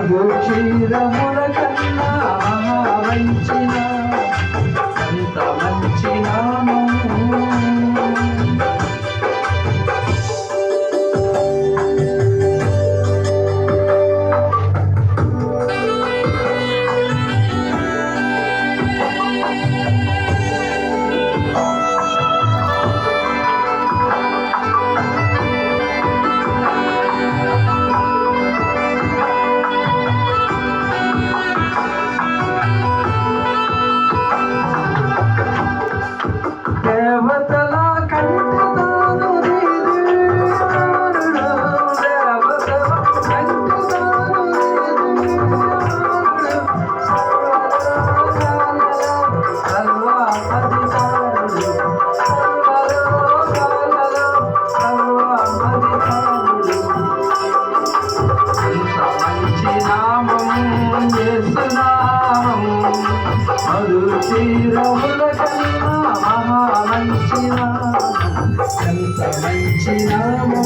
క్షీరముల కన్నా మహావంచిన ఎంత మంచి నామము. దేవతల కంటదాను దేవతల కంటదాను సర్వాధికారులు సర్వాధికారులు మంచి నామము యేసు నామము మరుచీరముల కన్నా మహామంచి నామము ఎంత మంచి నామము.